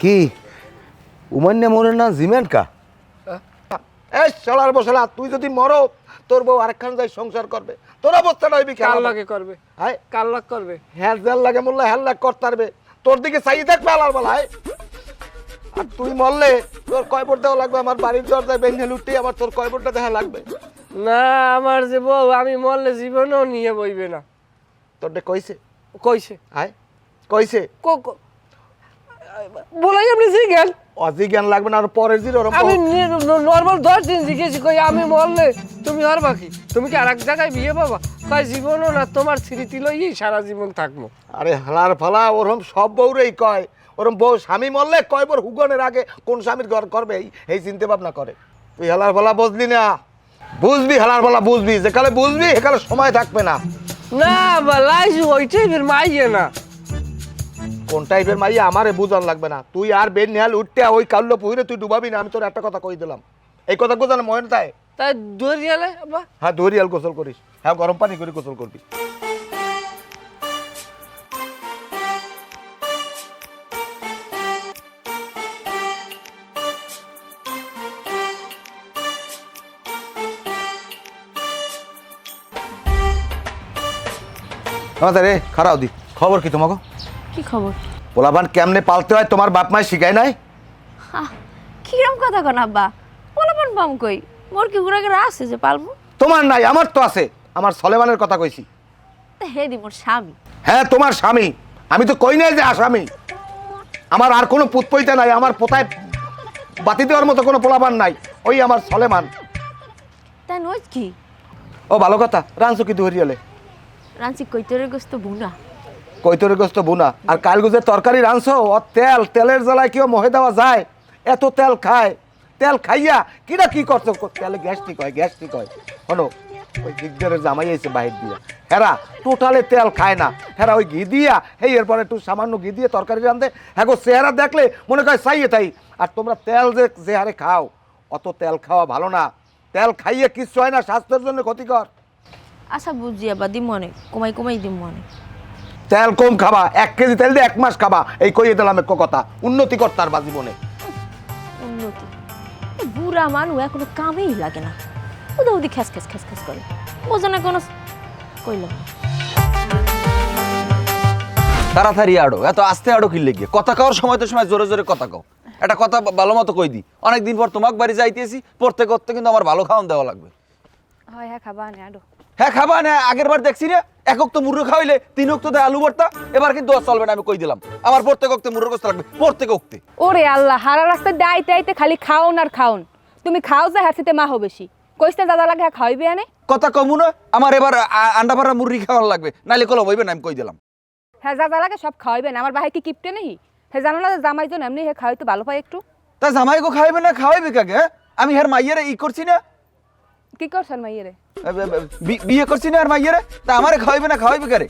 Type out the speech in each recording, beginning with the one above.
কি উমান্য মরে না জিমেন্ট কা এই চলার বসলা তুই যদি মরো তোর বউ আরেকখান যাই সংসার করবে তোর অবস্থাটা হইবি কার লাগে করবে হাই কার লাগ করবে হ্যাঁ জাল লাগে মোল্লা হ্যাঁ লাগ করতে পারবে তোর দিকে চাই দেখ পালার বলা হাই আর তুই মরলে তোর কয় ভোট দেওয়া লাগবে আমার বাড়ির দরজায় বেঁধে লুটি আমার তোর কয় ভোটটা দেখা লাগবে না আমার যে বউ আমি মরলে জীবনেও নিয়ে বইবে না তোরটা কইছে কইছে হাই কইছে বলাই আপনি জিজ্ঞেন অজি জ্ঞান লাগবে না আর পরের দিন ওরকম আমি নর্মাল 10 দিন জিজ্ঞেসি কই আমি মরলে তুমি আর বাকি তুমি কি আরেক জায়গায় বিয়ে পাবা কই জীবনও না তোমার স্মৃতি লইই সারা জীবন থাকবো আরে হালার ফালা ওরকম সব বউরেই কয় ওরকম বউ স্বামী মরলে কয় বর হুগনের আগে কোন স্বামীর ঘর করবে এই চিন্তা ভাবনা করে তুই হালার ফালা বুঝলি না বুঝবি হালার ফালা বুঝবি যেকালে বুঝবি সেকালে সময় থাকবে না না লাইছি ওইটাই ফির মাইয়ে না কোন টাইপের মাইয়া আমারে বুঝান লাগবে না তুই আর বেন নেহাল উঠতে ওই কাল্লো পুহিরে তুই ডুবাবি না আমি তোর একটা কথা কই দিলাম এই কথা গোজানো মনে তাই তাই দরিয়ালে আব্বা হ্যাঁ দরিয়াল গোসল করিস হ্যাঁ গরম পানি করে গোসল করবি আমাদের রে খারাপ দি খবর কি তোমাকে কি খবর? পোলাপান কেমনে পালতে হয় তোমার বাপ মায় শিখায় নাই কিরম কথা কন আব্বা? পোলাপান পাম কই? মোর কি ঘুরে আছে যে পালবো? তোমার নাই আমার তো আছে আমার সলেমানের কথা কইছি হে দি মোর স্বামী। হ্যাঁ তোমার স্বামী আমি তো কই নাই যে আসামি আমার আর কোনো পুতপইতা নাই আমার পোতায় বাতি দেওয়ার মতো কোনো পোলাপান নাই ওই আমার সলেমান তাই নয় কি? ও ভালো কথা রানছো কি ধরিয়ালে রাঞ্চি কইতরের গোস্ত বুনা। কৈতরে গোস্ত বুনা আর কালগুজের তরকারি রানছো ও তেলের জ্বালায় কেউ মহে দেওয়া যায় এত তেল খায় তেল খাইয়া কিনা কি করছো তেলে গ্যাস্ট্রিক হয় শোনো ওই দিকদারের জামাই আইছে বাহির দিয়া হেরা টোটালে তেল খায় না হেরা ওই ঘি দিয়া হেই এরপর একটু সামান্য ঘি দিয়ে তরকারি রান্ধে হ্যাঁ গো চেহারা দেখলে মনে করে চাইয়ে তাই আর তোমরা তেল যে হারে খাও অত তেল খাওয়া ভালো না তেল খাইয়ে কিচ্ছু হয় না স্বাস্থ্যের জন্য ক্ষতিকর আচ্ছা বুঝি আব্বা দিম মনে কমাই দিম মনে। তেল কম খাবা 1 কেজি তেল দিয়ে 1 মাস খাবা এই কইয়ে দিলাম এক কথা উন্নতি কর তার বা জীবনে উন্নতি বুড়া মানুষ এখনো কামেই লাগে না উদি খ্যাস করে বোঝে না কোনো কইলাম তাড়াতাড়ি আড়ো এত আস্তে আড়ো কি লেগে কথা কওয়ার সময় তো সময় জোরে জোরে কথা কও একটা কথা ভালো মতো কই দি অনেকদিন পর তোমাক বাড়ি যাইতেছি পড়তে করতে কিন্তু আমার ভালো খাওয়ান দেওয়া লাগবে হয় হ্যাঁ খাবা নে আডো হ্যাঁ খাবা না আগের বার দেখছি রে একক তো মুরগি খাওয়াইলে 3 অক্ত দেয় আলু ভর্তা এবার কিন্তু আর চলবে না আমি কই দিলাম আমার পড়তে করতে মুরগি গোস্ত লাগবে পড়তে করতে ওরে আল্লাহ হারা রাস্তা দাইতে আইতে খালি খাওন আর খাওন তুমি খাও যে হাসিতে মাহ বেশি কইতে দাদা লাগে খাইবে আনে কথা কমু না আমার এবার আন্ডা ভরা মুরগি খাওয়ার লাগবে নাইলে কলম হইবে না আমি কই দিলাম হ্যাঁ দাদা লাগে সব খাওয়াইবে না আমার ভাই কি কিপটে নেই হে জানো না জামাই জন এমনি হে খাওয়াইতে ভালো পায় একটু তা জামাই গো খাইবে না খাওয়াইবে কাকে হ্যাঁ? আমি হের মাইয়ারে ই করছি না কি করছেন মাইয়েরে বিয়ে করছি না আর মাইয়ারে তা আমারে খাওয়াইবে না খাওয়াইবে কারে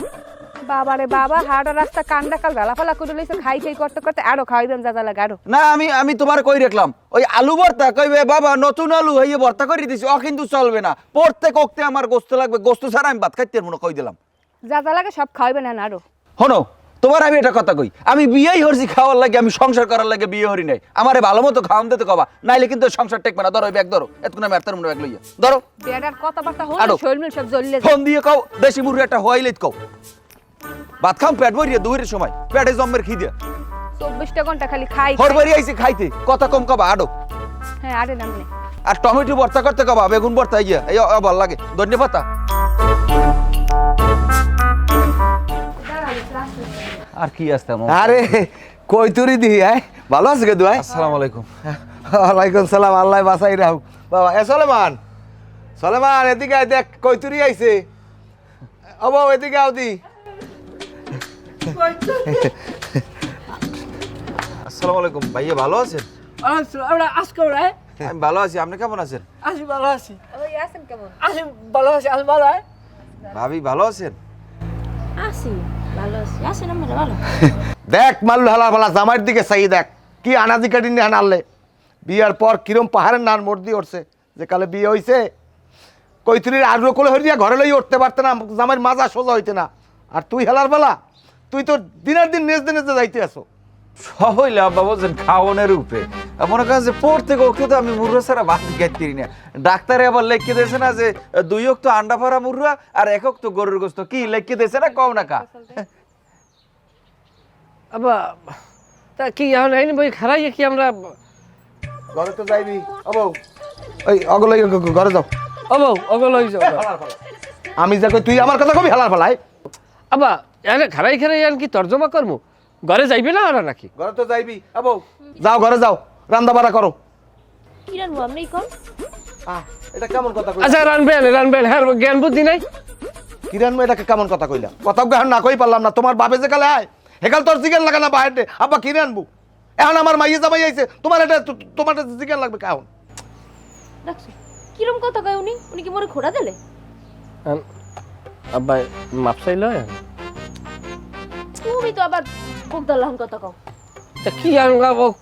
বাবারে বাবা হাড়া রাস্তা কান্দা কাল গালাফালা করে লইছে খাই করতে আরো খাওয়াইবেন দাদা লাগে আরো না আমি তোমার কই রাখলাম ওই আলু ভর্তা কইবে বাবা নতুন আলু হইয়ে ভর্তা করে দিছি ও কিন্তু চলবে না পড়তে কোকতে আমার গোস্ত লাগবে গোস্ত ছাড়া আমি ভাত খাইতে পারবো না কই দিলাম দাদা লাগে সব খাওয়াইবেন না আরো শোনো তোমার আমি এটা কথা কই আমি বিয়েই হরছি খাওয়ার লাগে আমি সংসার করার লাগে বিয়ে হরি নাই আমারে ভালো মতো খাওয়ান দিতে কবা নাইলে কিন্তু সংসার টেকবে না ধরো ব্যাগ ধরো এতক্ষণ আমি আরতার ব্যাগ লইয়া ধরো বেড়ার কথাবার্তা আরো। হল শরীর সব জ্বললে ফোন দিয়ে কও দেশি মুরগি একটা হইলেই কও ভাত খাম পেট ভরিয়ে দুপুরের সময় পেটে জম্মের খিদে 24টা ঘন্টা খালি খাই ঘর বাড়ি আইছি খাইতে কথা কম কবা আডো হ্যাঁ আরে নামনে আর টমেটো ভর্তা করতে কবা বেগুন ভর্তা ইয়া এই ভালো লাগে ধন্যবাদ আর কি আসতে আরে কৈতুরি দি ভালো আছে কে দুয়াই আসসালামু আলাইকুম ওয়ালাইকুম সালাম আল্লাহ বাসাই রাহু বাবা সলেমান এদিকে আয় দেখ কৈতুরি আইছে ও বাবা এদিকে আও দি আসসালামু আলাইকুম ভাইয়া ভালো আছেন আমরা আজকে রায় আমি ভালো আছি আপনি কেমন আছেন আসি ভালো আছি ওই আছেন কেমন? আসি ভালো আছি আসি ভালো হয় ভাবি ভালো আছেন আছি ভালো আছি আছেন আমরা ভালো। দেখ মাল্লু হালা ফালা জামাইয়ের দিকে চাই দেখ কি আনাজি কাটি নিয়ে আনলে বিয়ার পর কিরম পাহাড়ের নান মর্দি উঠছে যে কালে বিয়ে হইছে কৈতুরির আর কোলে হরিয়া ঘরে লই উঠতে পারতে না জামাইয়ের মাজা সোজা হইতে না আর তুই হেলার বেলা তুই তো দিনের দিন নেজদে যাইতে আসো সব হইলে আব্বা বলছেন খাওয়ানোর উপরে মনে করেন যে প্রত্যেক ওকে তো আমি মুরগা ছাড়া ভাত খাইতে না। ডাক্তারে আবার লিখে দিয়েছে না যে 2 তো আন্ডা ফাড়া মুরগা আর 1 তো গরুর গোস্ত, কি লিখে দিয়েছে না কম না কা? আবা তা কি এখন এই বই খারাই কি আমরা ঘরে তো যাইবি অবৌ, ওই অগল ঘরে যাও। অবৌ অগল হয়ে যাও আমি যা কই তুই আমার কথা কবি হালার ফেলাই। আবা এনে খারাই খারাই আন কি তর্জমা করবো, ঘরে যাইবে না ওরা নাকি? ঘরে তো যাইবি অবৌ, যাও ঘরে যাও, রান্না বাড়া করো। কি রানবো আপনি কোন? এটা কেমন কথা কইলা? আচ্ছা রানবেন হ্যাঁ জ্ঞান বুদ্ধি নাই। কিরান এটাকে কেমন কথা কইলা? কথা গ্রহণ না কই পারলাম না। তোমার বাপে যে কালে আয় হেকাল তোর জিজ্ঞান লাগে না বাইরে, আব্বা কিনে আনবো। এখন আমার মাইয়ে জামাই আইছে, তোমার এটা তোমার জিজ্ঞান লাগবে কেমন? দেখছো কিরম কথা কয় উনি? উনি কি মোরে খোড়া দিলে? আব্বা মাপ চাইল তুমি তো আবার বকদালাম কথা কও। তা কি আন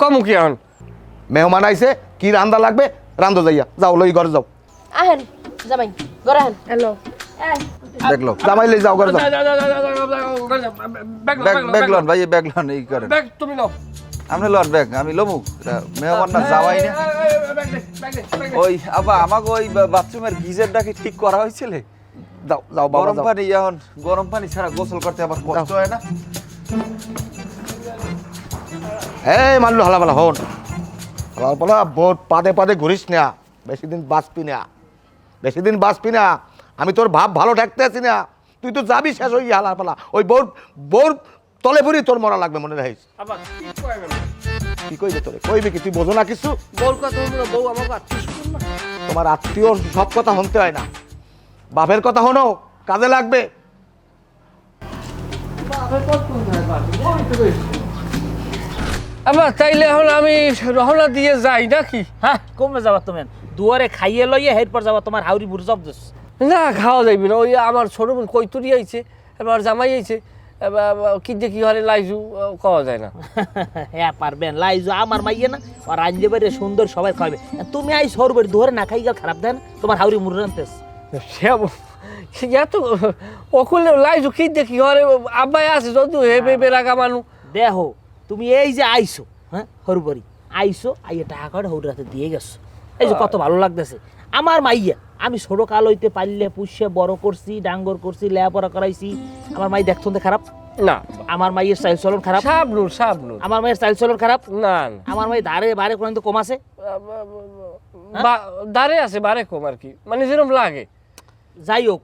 কম কি আন? মেহমান আইছে, কি রান্দা লাগবে রান্ধো যাইয়া, যাও লই ঘরে যাও। আহেন জামাই ঘরে আহেন। হ্যালো দেখলো জামাই লই যাও ঘরে যাও। ব্যাগ লন ভাই, ব্যাগ লন এই করেন। ব্যাগ তুমি নাও। আপনি লন ব্যাগ, আমি লমু। মেহমান না যাওয়াই না। ওই আব্বা আমাকে ওই বাথরুমের গিজার ডাকি ঠিক করা হয়েছিল? যাও যাও বাবা গরম যাও। পানি এখন গরম পানি ছাড়া গোসল করতে আবার কষ্ট হয় না। এই মানলু হালাপালা হন, হালাপালা বোট পাদে পাদে ঘুরিস না, বেশি দিন বাঁচবি না, বেশি দিন বাঁচবি না। আমি তোর ভাব ভালো ঠেকতে আছি না, তুই তো যাবি শেষ হয়ে হালাপালা। ওই বোর তলে ফুরি তোর মরা লাগবে, মনে রাখিস। আব্বা কি কয় না? কি কইবে তোরে? কইবে কি? তুই বোঝো না কিছু? বউর কথা হলো বউ আমাকে আত্মীয় না। তোমার আত্মীয় সব কথা শুনতে হয় না, বাপের কথা শোনো, কাজে লাগবে। আবার তাইলে এখন আমি রহনা দিয়ে যাই নাকি? হ্যাঁ কমে যাবা তুমি দুয়ারে খাইয়ে লইয়ে এরপর যাবা তোমার হাউরি বুড় জব দোস। না খাওয়া যাইবে না। ওই আমার ছোট বোন কৈতুরি আইছে, এবার জামাই আইছে, কি যে কি হরে লাইজু খাওয়া যায় না। হ্যাঁ পারবেন লাইজো আমার মাইয়ে না আর রাঞ্জে বাড়ি সুন্দর সবাই খাবে, তুমি আই সর বাড়ি দুয়ারে না খাই গেল খারাপ দেন তোমার হাউরি মুড় রানতেস। সে এত অকুলে লাইজু কি দেখি হরে আব্বাই আছে যদিও হেবে বেরাগা মানু। দেখো তুমি এই যে আইসো, হ্যাঁ হরুবাড়ি আইসো আইয়ে টাকা করে হৌর রাতে দিয়ে গেছো, এই যে কত ভালো লাগতেছে আমার মাইয়া। আমি ছোট কাল হইতে পারলে পুষে বড় করছি, ডাঙ্গর করছি, লেয়াপড়া করাইছি। আমার মাই দেখতো খারাপ না? আমার মাইয়ের চাইল চলন খারাপ? সাবনুর আমার মায়ের চাইল চলন খারাপ না। আমার মাই ধারে বারে কোন তো কম আছে? দাঁড়ে আছে বারে কম আর কি, মানে যেরকম লাগে। যাই হোক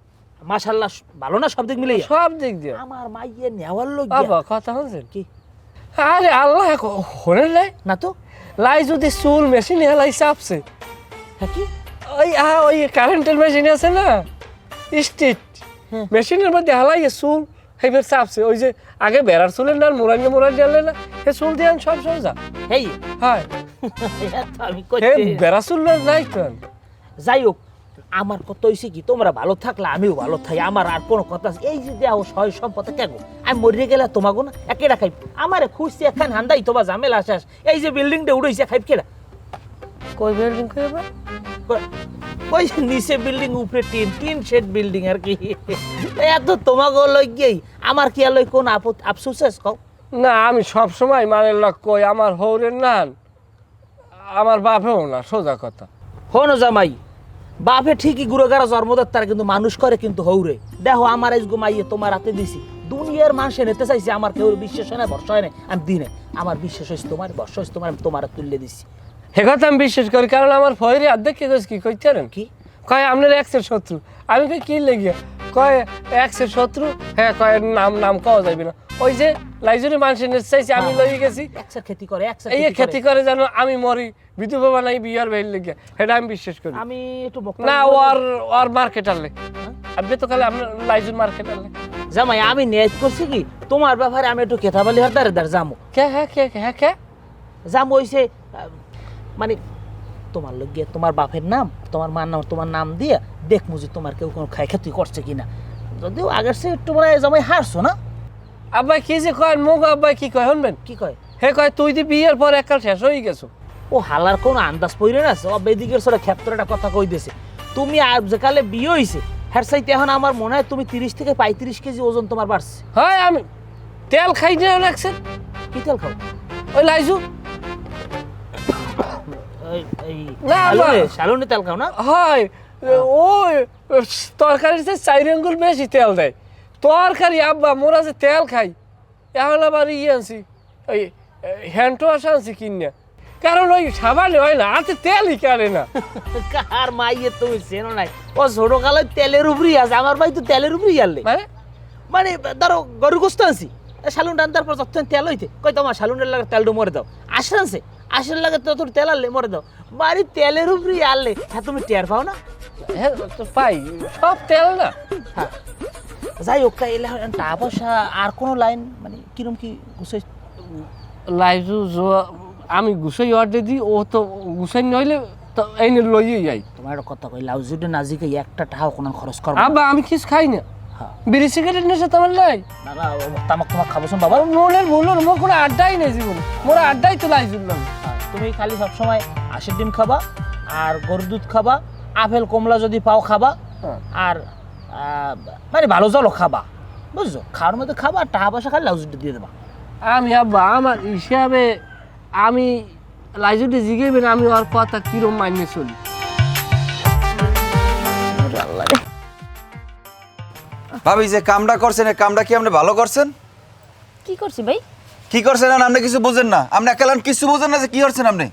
মাশাআল্লাহ ভালো না সব দিক মিলে? সব দিক দিয়ে আমার মাইয়ে নেওয়ার লোক বাবা কথা শুনছেন কি? আরে আল্লাহ হরে লাই না তো লাই যদি চুল মেশিনে হেলাই চাপছে। হ্যাঁ কি ওই কারেন্টের মেশিন আছে না, স্ট্রিট মেশিনের মধ্যে হেলাই চুল সেইবার চাপছে। ওই যে আগে বেড়ার চুলের না মোরাই জানলে না, সে চুল দিয়ে সব সোজা। হেই হয় আমি বেড়া চুল নাই তো। যাই হোক আমার কথা হয়েছে কি তোমরা ভালো থাকলে আমিও ভালো থাকি, আমার আর কোনো কথা আছে এই যে দেও সয় সম্পদে কেন আমি মরে গেলে তোমাকে না একেরা খাইব আমারে খুঁজছে এখান হান্দাই তোমার ঝামেলা শেষ। এই যে বিল্ডিংটা উড়েছে খাইব কেরা? কই বিল্ডিং কইবা? ওই যে নিচে বিল্ডিং উপরে টিন শেড বিল্ডিং আর কি। এত তোমাকে লই গিয়েই আমার কি আর লই কোন আফসোস আছে কও? না আমি সব সময় মানে লোক কই আমার হৌরের নান, আমার বাপেও না, সোজা কথা। হনো জামাই বাপে ঠিকই গুড়োগাড়া জন্মদাত্তার কিন্তু মানুষ করে কিন্তু হৌরে। দেখো আমার আজ ঘুমাইয়ে তোমার হাতে দিছি, দুনিয়ার মানুষে নিতে চাইছে, আমার কেউ বিশ্বাস হয় না ভরসা হয় না, আমি দিনে আমার বিশ্বাস হয়েছে তোমার, ভরসা হয়েছে তোমার, আমি তোমার তুললে দিছি। সে কথা আমি বিশ্বাস করি, কারণ আমার ফয়ের অর্ধেক কে কি কইতেন কি কয় আপনার এক্সের শত্রু। আমি কই কি লেগে কয় এক্সের শত্রু? হ্যাঁ কয় নাম কওয়া যাবে না। ওই যে লাইজুরি মানুষের নিতে চাইছে, আমি লই গেছি একসার খেতি করে এই খেতি করে যেন আমি মরি, বিধবা বানাই বিয়ার বাইর লেগে, সেটা আমি বিশ্বাস করি আমি একটু না। ওর মার্কেট আনলে আপনি তো খালি আপনার লাইজুর মার্কেট আনলে জামাই আমি নিয়ত করছি কি তোমার ব্যাপারে আমি একটু কেতাবালি হরদারে দার যামু। কে যামু হইছে মানে তোমার লোক গিয়ে তোমার বাপের নাম তোমার মার নাম তোমার নাম দিয়ে দেখমু যে তোমার কেউ কোনো খাই খেতুই করছে কিনা। যদিও আগের সে একটু মানে জামাই হারছো না? আব্বাই কি যে কয় মুখ আব্বাই কি কয় শুনবেন? কি কয়? হে কয় তুই দি বিয়ের পর এককাল শেষ হয়ে গেছো। ও হালার কোনো আন্দাজ পড়ে না, সব এদিকের সরে ক্ষেত্রটা কথা কই দিয়েছে। তুমি আর যেকালে বিয়ে হয়েছে হ্যার সাইতে এখন আমার মনে হয় তুমি 30 থেকে 35 কেজি ওজন তোমার বাড়ছে। হয় আমি তেল খাই না রাখছেন। কি তেল খাও? ওই লাইজু এই না, শালুনে তেল খাও না? হয় ওই তরকারির যে 4 আঙ্গুল বেশি তেল দেয় তরকারি আব্বা মোরা যে তেল খাই এখন আবার আনছি ওই হ্যান্ড ওয়াশ আনছি কিনা কারণ ওই সাবানে হয় না হাতে তেলই কাটে না। কার মাইয়ে তুমি চেনো নাই, ও ছোট কালে তেলের উপরই আছে, আমার ভাই তো তেলের উপরই আনলে। মানে মানে ধরো গরু গোস্ত আনছি, শালুন টানতার পর যখন তেল হইতে কই তোমার শালুনের লাগে তেলটা মরে দাও, আসে আনছে আসের লাগে তো তোর তেল আনলে মরে দাও, বাড়ি তেলের উপরই আনলে, হ্যাঁ তুমি টের পাও না? হ্যাঁ তো পাই সব তেল না। হ্যাঁ যাই হোক, এলে টাকা পয়সা আর কোনো লাইন মানে কিরম কি গুছাই? লাইজু আমি গুছাই অর্ডার দিই, ও তো গুছাই নইলে তো এনে লইয়ে যাই। তোমার একটা কথা কই, লাউজুডে নাজিকে একটা টাকাও কোনো খরচ করবো আব্বা আমি কিছু খাই না, হ্যাঁ। বিড়ি সিগারেট নেশা তোমার নাই? না না, তামাক তোমাক খাবো শোন বাবা। মনের ভুল মোর কোনো আড্ডাই নেই জীবন, মোর আড্ডাই তো লাইজুল্লাম। হ্যাঁ, তুমি খালি সবসময় আঁশের ডিম খাবা আর গরুর দুধ খাবা, আপেল কমলা যদি পাও খাবা, হ্যাঁ। আর মানে ভালো জলও খাবা, বুঝছো? খাওয়ার মধ্যে খাবা আর টাকা পয়সা খালি লাউজুডে দিয়ে দেবা। আমি আব্বা আমার হিসাবে আমি লাইজুটি জিগেবেন আমি ওর কথা কিরম মানিয়ে চলি। ভাবি যে কামটা করছেন এই কামটা কি আপনি ভালো করছেন? কি করছি ভাই? কি করছেন আপনি কিছু বুঝেন না? আপনি একালান কিছু বুঝেন না যে কি করছেন আপনি?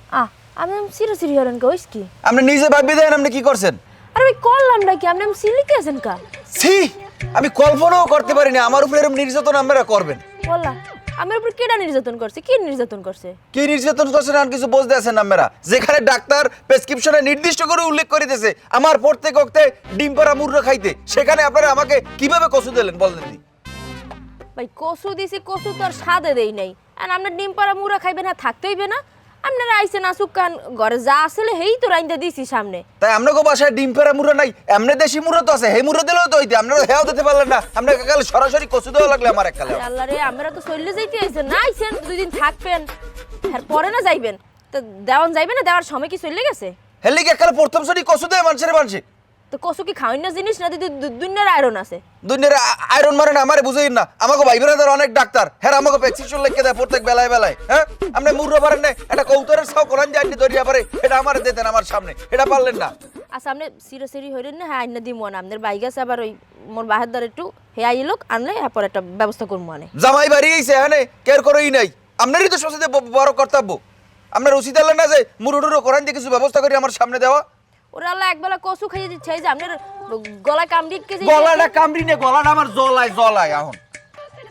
আমি সিরি হরেন কইস কি? আপনি নিজে ভাবি দেন আপনি কি করছেন? আরে ভাই করলাম নাকি আপনি সিলিকে আছেন কা? ছি, আমি কল্পনাও করতে পারি না আমার উপরে এরকম নির্যাতন আপনারা করবেন। বললা আমার উপর কেডা নির্যাতন করছে? কি নির্যাতন করছে? কি নির্যাতন করছেন আর কিছু বুঝতে আছেন আপনারা? যেখানে ডাক্তার প্রেসক্রিপশনে নির্দিষ্ট করে উল্লেখ করে দিয়েছে আমার প্রত্যেক ওক্তে ডিম পাড়া মুরগা খাইতে, সেখানে আপনারা আমাকে কিভাবে কসু দিলেন বলেন দি? ভাই কসু দিছি, কসু তো আর স্বাদে দেই নাই। আর আপনার ডিম পাড়া মুড়া খাইবেন না থাকতে হইবে না? আপনারা আইছেন আসুক কান ঘরে যা আসলে হেই তো রাইন্দা দিছি সামনে। তাই আপনাকে বাসায় ডিম পাড়া মুরগা নাই, এমনি দেশি মুরগা তো আছে, হে মুরগা দিলেও তো হইতে, আপনারা হেও দিতে পারলেন না। আপনাকে কাল সরাসরি কসু দেওয়া লাগলে আমার এককালে। আল্লাহ রে, আমরা তো চললে যাইতে আইছেন না, আইছেন 2 দিন থাকবেন আর পরে না যাইবেন, তো দেওয়ান যাইবে না? দেওয়ার সময় কি চলে গেছে? হেলি কি এককালে প্রথম সরি কসু দেয় মানুষের মানুষে? তো কসু কি খাওয়াই না জিনিস না? দিদি দুনিয়ার আয়রন আছে। দুনিয়ার আয়রন মারে না আমারে বুঝেই না। আমাকে ভাই বোনেদের অনেক ডাক্তার, হ্যাঁ আমাকে প্রেসক্রিপশন লিখে দেয় প্রত্যেক বেলায় বেলায়। হ্যাঁ আপনি মুরগা পারেন না, একটা কৌতরের ছাও কোরআন জানি ধরিয়া পারে, এটা আমারে দিতেন আমার সামনে, এটা পারলেন না। আচ্ছা আপনি সিরি হইলেন না? হ্যাঁ আইনা দিমু না, আপনার বাইক আছে আবার ওই মোর বাহার দ্বার একটু হে আই লোক আনলে হ্যাঁ পরে একটা ব্যবস্থা করবো আনে। জামাই বাড়ি আইছে হ্যাঁ কেয়ার করেই নাই, আপনারই তো সবচেয়ে বড় কর্তব্য। আপনার উচিত হলেন না যে মুরুডুরো কোরআন দিয়ে কিছু ব্যবস্থা করে আমার সামনে দেওয়া? ওরা আল্লাহ একবেলা কসু খাইয়ে দিচ্ছে, এই যে আপনার গলায় কামড়ি কেজি গলাটা কামড়ি নে, গলাটা আমার জলায় এখন।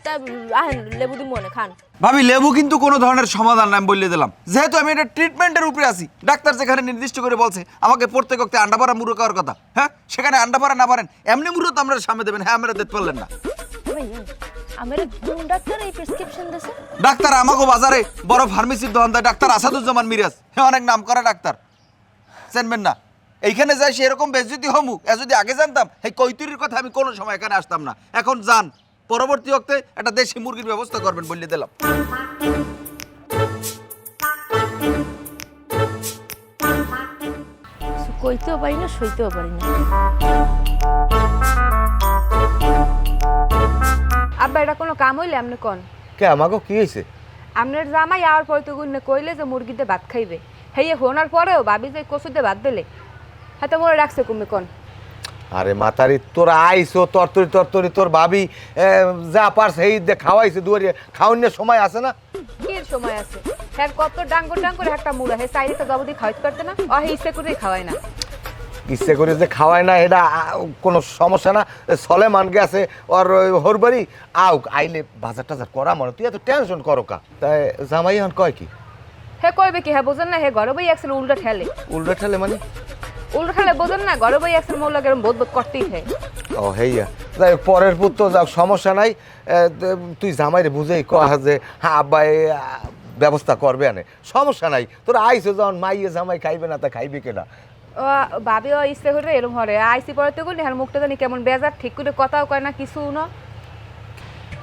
তা আহেন লেবু দিমু আনে খান। ভাবি লেবু কিন্তু কোনো ধরনের সমাধান আমি বলে দিলাম, যেহেতু আমি এটা ট্রিটমেন্টের উপরে আছি। ডাক্তার যেখানে নির্দিষ্ট করে বলছে আমাকে প্রত্যেক ওক্তে আন্ডা পাড়া মুরগা খাওয়ার কথা, হ্যাঁ সেখানে আন্ডা পাড়া না পারেন এমনি মুরগা তো আমরা সামনে দেবেন, হ্যাঁ আমরা দিতে পারলেন না। ভাই আমার কোন ডাক্তার এই প্রেসক্রিপশন দিছে? ডাক্তার আমাকে বাজারে বড় ফার্মেসির দোকান দেয় ডাক্তার আসাদুজ্জামান মিরাজ, হ্যাঁ অনেক নাম করা ডাক্তার, জানবেন না? এইখানে যাই সেরকম বেজ্জতি হমু, যদি আগে জানতাম এই কৈতুরির কথা আমি কোনো সময় এখানে আসতাম না। এখন যান, পরবর্তী ওক্তে একটা দেশি মুরগির ব্যবস্থা করবেন বলে দিলাম। কইতেও পারি না, সইতেও পারি না। আব্বা এটা কোনো কাম হইলে আপনি কোন? কে আমাকে কি হয়েছে? আপনার জামাই আর পরে গুণে কইলে যে মুরগিতে ভাত খাইবে, হেয়ে হোনার পরেও ভাবি যে কচুতে ভাত দিলে হ্যাঁ তো মোরে রাখছে কমে কোন? আরে মাতারি তোরা আইসো তরতরি তোর ভাবি যা পারছে সেই খাওয়াইছে দুয়ারে, খাওয়ানোর সময় আছে না? কি সময় আছে? হ্যাঁ কত ডাঙ্গর করে একটা মুড়া হে চাইলে তো জবদি খাওয়াইতে পারতে না, হে ইচ্ছে করে খাওয়ায় না। ইচ্ছে করে যে খাওয়ায় না এটা কোনো সমস্যা না। সলেমান গেছে ওর হরবারি আউক আইলে বাজার টাজার করা মনে, তুই এত টেনশন করো কা? তাই জামাই এখন কয় কি? হে কইবে কি? হ্যাঁ বোঝেন না, হে ঘরে বই একসেল উল্টা ঠেলে। উল্টো ঠেলে মানে? উল্টা ঠেলে বোঝেন না, ঘরে বই একসেল মোর লাগে বোধ করতেই থাকে। ও হেইয়া যাই পরের পুত্র যাক সমস্যা নাই। তুই জামাইরে বুঝেই কয়া যে হ্যাঁ আব্বা ব্যবস্থা করবে আনে, সমস্যা নাই। তোর আইসো যখন মাইয়ে জামাই খাইবে না তা খাইবে কেনা? ও ভাবি ও ইচ্ছে করে এরম হরে আইসি পড়াতে গেলে হ্যাঁ মুখটা জানি কেমন বেজার, ঠিক করে কথাও কয় না কিছু না।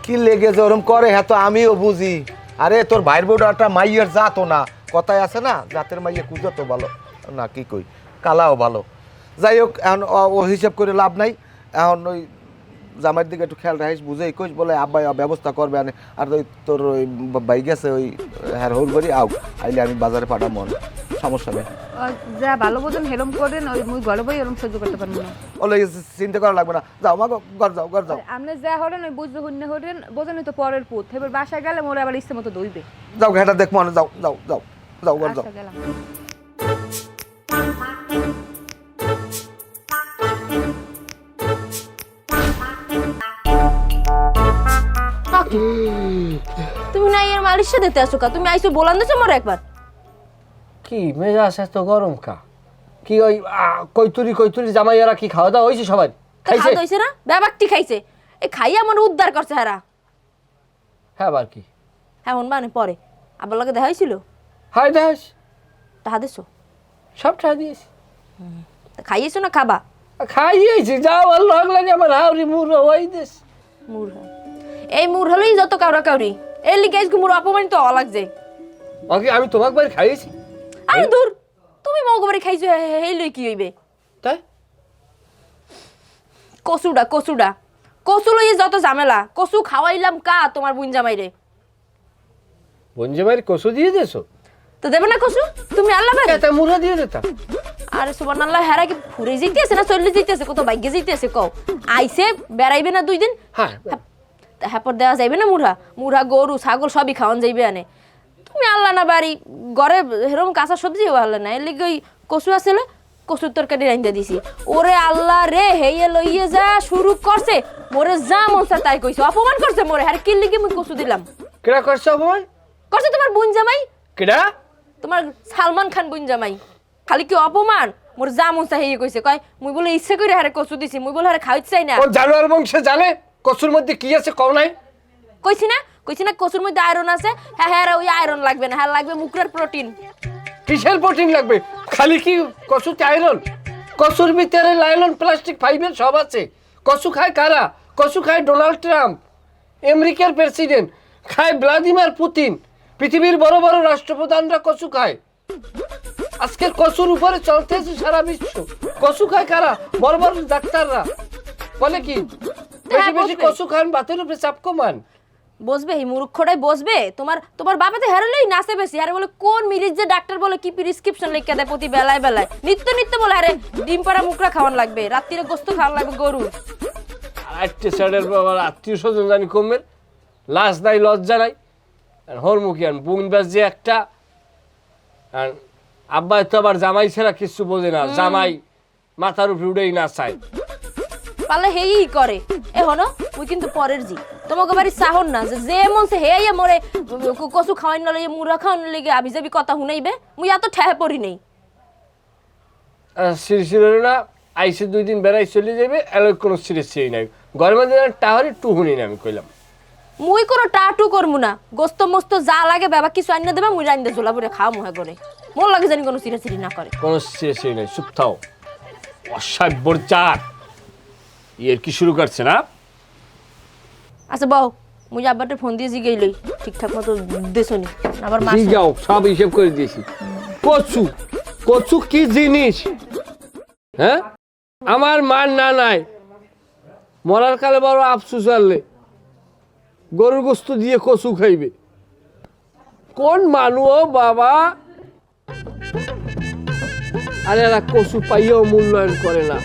কি লেগে যে ওরম করে হ্যাঁ তো আমিও বুঝি। আরে তোর ভাইয়ের বউটা মাইয়ের জাতও না, কথায় আছে না জাতের মাইয়ে কুজো তো ভালো না, কি কই কালাও ভালো। যাই হোক এখন ও হিসাব করে লাভ নাই। এখন ওই জামাইয়ের দিকে একটু খেয়াল রাখিস, বুঝেই কইস বলে আব্বাই ব্যবস্থা করবে আনে। আর ওই তোর ওই ভাই গেছে ওই হ্যাঁ হোল করি আও, আইলে আমি বাজারে পাঠাম মনে, সমস্যা নেই। যা ভালো বোঝেন হেরম করেন, ওই মুই ঘরে বই এরম সহ্য করতে পারবো না। ওলে চিন্তা করা লাগবে না, যাও মা ঘর যাও, ঘর যাও, আপনি যা হরেন ওই বুঝতে হইনে হরেন, বোঝেনই তো পরের পুত, এবার বাসায় গেলে মোরে আবার ইচ্ছে মতো দইবে। যাও ঘেটা দেখ মনে, যাও যাও যাও যাও ঘর যাও। আচ্ছা গেলাম। তুমি না এর মালিশে দিতে আসো কা? তুমি আইছো বলান দিছো মোর একবার। কি মেজাজ এত গরম কা? কি ওই কৈতুরি জামাইয়ারা কি খাওয়া দাওয়া হয়েছে সবাই? খাইছে? খাওয়া হইছে না? ব্যাবাকটি খাইছে। এই খাইয়া আমার উদ্ধার করছে হারা। হ্যাঁ আবার কি? হ্যাঁ হন মানে পরে আবার লগে দেখা হয়েছিল? হাই দেখ, টাহা দিছো? সব টাকা দিয়েছি। খাইয়েছো না খাবা? খাইয়েছি, যাও আল্লাহ লাগে আমার হাওড়ি মুর ওই দেশ। মুর এই মুর হলেই যত কাউরা কাউরি এই লিগে আজকে মুর অপমানিত হওয়া লাগছে। ওকে আমি তোমাকে বাড়ি খাইয়েছি? আরে দূর, তুমি মগবাড়ি খাইছো এই লই কি হইবে? তাই কচুডা কচুডা কচু লইয়ে যত ঝামেলা। কচু খাওয়াইলাম কা তোমার বুন জামাইরে? বঞ্জে কষু দিয়ে দিয়েছো? তো দেবে না কচু? তুমি আল্লাহ বাড়ি এটা মুড়া দিয়ে দিতাম। আরে সুবহানাল্লাহ, হেরা কি ফুরে যাইতেছে না চলে যাইতেছে? কত ভাগ্যে যাইতেছে কও। আইছে বেড়াইবে না 2 দিন, হ্যাঁ হ্যাপর দেওয়া যাইবে না? মুড়া গরু ছাগল সবই খাওয়ান যাইবে আনে। তুমি আল্লাহ না বাড়ি ঘরে হেরম কাঁচা সবজিও আল্লাহ না, এর লিগে ওই কচু আসলে কচুর তরকারি রাইন্দা দিছি। ওরে আল্লাহ রে, হেয়ে লইয়ে যা শুরু করছে, মোরে যা মন চায় তাই কইছে, অপমান করছে মোরে। হ্যাঁ কি লিগে মুই কচু দিলাম? কেডা করছো অপমান? করছে তোমার বুন জামাই, কেডা? তোমার সালমান খান বুন জামাই। খালি কি অপমান? মোর যা মন চায় হেয়ে কইছে, কয় মুই বলে ইচ্ছে করে হারে কচু দিছি, মুই বলে হারে খাইতে চাই না। ও জানোয়ার বংশে জানে কচুর মধ্যে কি আছে কও নাই? কইছি না কচুর মধ্যে আয়রন আছে। হ্যাঁ হ্যাঁ ওই আয়রন লাগবে না, হ্যাঁ লাগবে মুখের প্রোটিন। কিসের প্রোটিন লাগবে? খালি কি কচুতে আয়রন? কচুর ভিতরে লাইলন প্লাস্টিক ফাইবার সব আছে। কচু খায় কারা? কচু খায় ডোনাল্ড ট্রাম্প, আমেরিকার প্রেসিডেন্ট, খায় ভ্লাদিমির পুতিন, পৃথিবীর বড় বড় রাষ্ট্রপ্রধানরা কচু খায়। আজকের কচুর উপরে চলতেছে সারা বিশ্ব। কচু খায় কারা? বড় বড় ডাক্তাররা বলে কি বেশি বেশি কচু খান, বাতের উপরে চাপ কমান। বসবে এই মূর্খটাই বসবে। তোমার বাবা তো হারালেই নাচে বেশি। আরে বলে কোন মিরিজ যে ডাক্তার বলে কি প্রেসক্রিপশন লিখে দেয় প্রতি বেলায় বেলায় নিত্য বলে আরে ডিম পাড়া মুকরা খাওয়ান লাগবে, রাত্রিরে গোস্ত খাওয়ান লাগবে গরু। আটটি সাইডের বাবার আত্মীয় স্বজন জানি কমের লাশ নাই লজ্জা নাই। হরমুখিয়ান বুন ব্যাস যে একটা, আর আব্বাই তো আবার জামাই ছাড়া কিছু বোঝে না। জামাই মাথার উপরে উঠেই না চায়, পালে হেই করে। এ হনো মুই কিন্তু পরের জি তোমাকে বাড়ি চাহন না যে মন সে হেয়া মরে কচু খাওয়াই না লইয়ে মুরা খাওয়ান লেগে আবি যাবি কথা শুনাইবে। মুই এত ঠেহে পড়ি নেই। সিরিয়াস না আইসে 2 দিন বেড়াই চলে যাবে, এর কোনো সিরিয়াস নাই। ঘরের মধ্যে টাওয়ারে টুহুনি না আমি কইলাম। মুই কোনো টাটু করমু না, গোস্ত মস্ত যা লাগে বাবা কিছু আইনা দেবে, মুই রাইন্দে ঝোলা পরে খাওয়া মুহে করে। মোর লাগে জানি কোনো সিরিয়াসি না করে। কোনো সিরিয়াস নাই, চুপ থাও। অসাব্যর চার এর কি শুরু করছে না? আচ্ছা বাও মুই আব্বাতে ফোন দিয়ে জিগাই লই ঠিকঠাক মতো দেছনি আবার মাছ যাও, সব হিসেব করে দিয়েছি। কচু কচু কি জিনিস? হ্যাঁ আমার মান না নাই, মরার কালে বড় আফসুস আনলে গরুর গোস্ত দিয়ে কচু খাইবে। কোন মানু বাবা? আরে এরা কচু পাইয়াও মূল্যায়ন করে না।